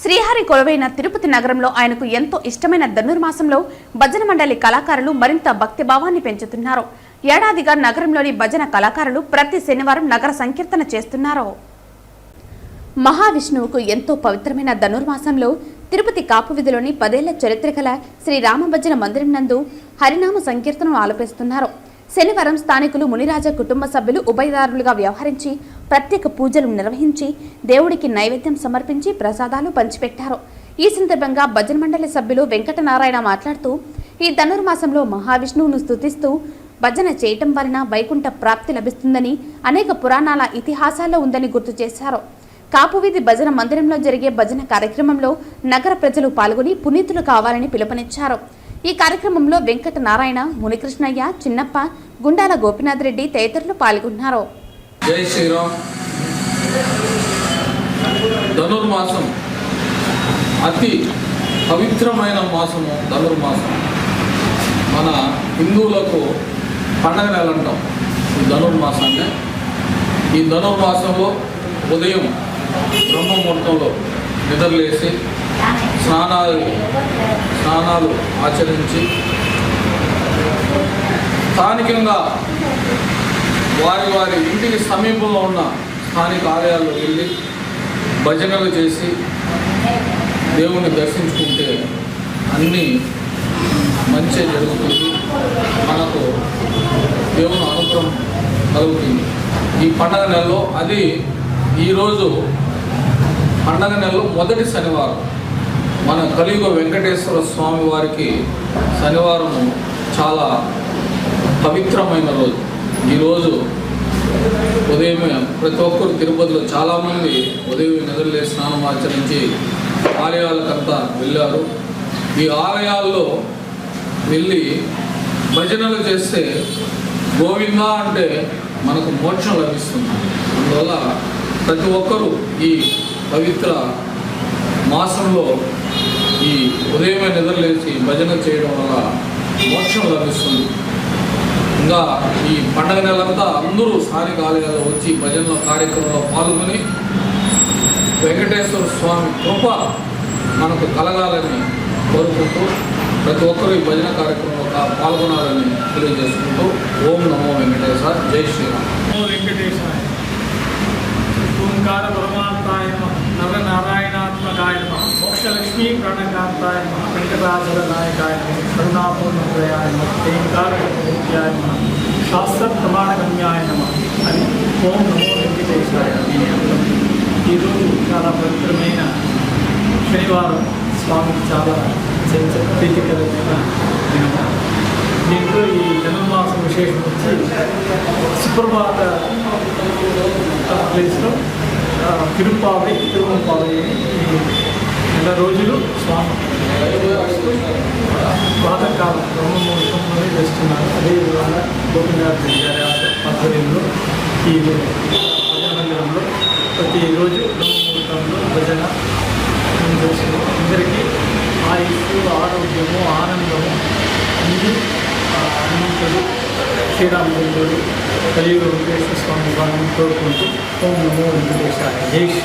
శ్రీహరి కొలువైన తిరుపతి నగరంలో ఆయనకు ఎంతో ఇష్టమైన ధనుర్మాసంలో భజన మండలి కళాకారులు మరింత భక్తిభావాన్ని పెంచుతున్నారు. ఏడాదిగా నగరంలోని భజన కళాకారులు ప్రతి శనివారం నగర సంకీర్తన చేస్తున్నారు. మహావిష్ణువుకు ఎంతో పవిత్రమైన ధనుర్మాసంలో తిరుపతి కాపు వీధిలోని 10 ఏళ్ల చరిత్ర గల శ్రీ రామభజన మందిరం నందు హరినామ సంకీర్తనను ఆలపిస్తున్నారు. శనివారం స్థానికులు మునిరాజ కుటుంబ సభ్యులు ఉభయదారులుగా వ్యవహరించి ప్రత్యేక పూజలు నిర్వహించి దేవుడికి నైవేద్యం సమర్పించి ప్రసాదాలు పంచిపెట్టారు. ఈ సందర్భంగా భజన మండలి సభ్యులు వెంకటనారాయణ మాట్లాడుతూ, ఈ ధనుర్మాసంలో మహావిష్ణువును స్తుతిస్తూ భజన చేయటం వలన వైకుంఠ ప్రాప్తి లభిస్తుందని అనేక పురాణాల ఇతిహాసాల్లో ఉందని గుర్తు చేశారు. కాపువీధి భజన మందిరంలో జరిగే భజన కార్యక్రమంలో నగర ప్రజలు పాల్గొని పునీతులు కావాలని పిలుపునిచ్చారు. ఈ కార్యక్రమంలో వెంకట నారాయణ, మునికృష్ణయ్య, చిన్నప్ప, గుండాల గోపినాథ్ రెడ్డి తదితరులు పాల్గొన్నారు. జై శ్రీరామ్. ధనుర్మాసం అతి పవిత్రమైన మాసము ధనుర్మాసం. మన హిందువులకు పండగ నెల అంటాం ఈ ధనుర్మాసాన్ని. ఈ ధనుర్మాసంలో ఉదయం బ్రహ్మముహూర్తంలో నిద్రలేసి స్నానాలు ఆచరించి స్థానికంగా వారి ఇంటికి సమీపంలో ఉన్న స్థానిక ఆలయాల్లో వెళ్ళి భజనలు చేసి దేవుణ్ణి దర్శించుకుంటే అన్నీ మంచి జరుగుతుంది. మనకు దేవుని అనుగ్రహం కలుగుతుంది. ఈ పండగ నెలలో అది ఈరోజు పండగ నెలలో మొదటి శనివారం. మన కలియుగ వెంకటేశ్వర స్వామి వారికి శనివారము చాలా పవిత్రమైన రోజు. ఈరోజు ఉదయమే ప్రతి ఒక్కరు తిరుపతిలో చాలామంది ఉదయం నిద్రలేసి స్నానం ఆచరించి ఆలయాలకంతా వెళ్ళారు. ఈ ఆలయాల్లో వెళ్ళి భజనలు చేస్తే గోవిందా అంటే మనకు మోక్షం లభిస్తుంది. అందువల్ల ప్రతి ఒక్కరూ ఈ పవిత్ర మాసంలో ఈ ఉదయమే నిద్రలేసి భజన చేయడం వల్ల మోక్షం లభిస్తుంది. ఇంకా ఈ పండగ నెలంతా అందరూ స్థానిక ఆలయాల్లో వచ్చి భజనల కార్యక్రమంలో పాల్గొని వెంకటేశ్వర స్వామి కృప మనకు కలగాలని కోరుకుంటూ ప్రతి ఒక్కరూ ఈ భజన కార్యక్రమంలో పాల్గొనాలని తెలియజేసుకుంటూ ఓం నమో వెంకటేశ్వర. జై శ్రీరామ్. నమో వెంకటేశ్వర. ఓంకార పరమాత్మాయ నమః, నరనారాయణాత్మకాయ నమః, మోక్షలక్ష్మీ ప్రాణకాంతాయ నమః, వెంకటాచల నాయకాయ నమః, కరుణాపూర్ణహృదయాయ నమః, ఓంకార నిత్యాయ నమః, శాస్త్ర ప్రమాణగమ్యాయ నమః అని ఓం నమో వెంకటేశ్వరాయ. ఈరోజు చాలా పవిత్రమైన శనివారం. స్వామికి చాలా ప్రీతికరమైన దినము. దీంట్లో ఈ ధనుర్మాసం విశేషం వచ్చి సుప్రభాత ప్లేస్లో తిరుమలపావి నెల రోజులు స్వామి ప్రాతకాలం బ్రహ్మముహూర్తంలోనే చేస్తున్నారు. అదేవిధంగా గోపినాథ్ గారి ఆధ్వర్యంలో ఈ భజన మందిరంలో ప్రతిరోజు బ్రహ్మముహూర్తంలో భజన చేస్తుంది. అందరికీ ఆయుష్షు, ఆరోగ్యము, ఆనందము అన్ని అనంతుడు శ్రీరామచంద్రుడు కలియుగ వెంకటేశ్వర స్వామి వారిని కోరుకుంటూ ఓం నమో వెంకటేశాయ. జై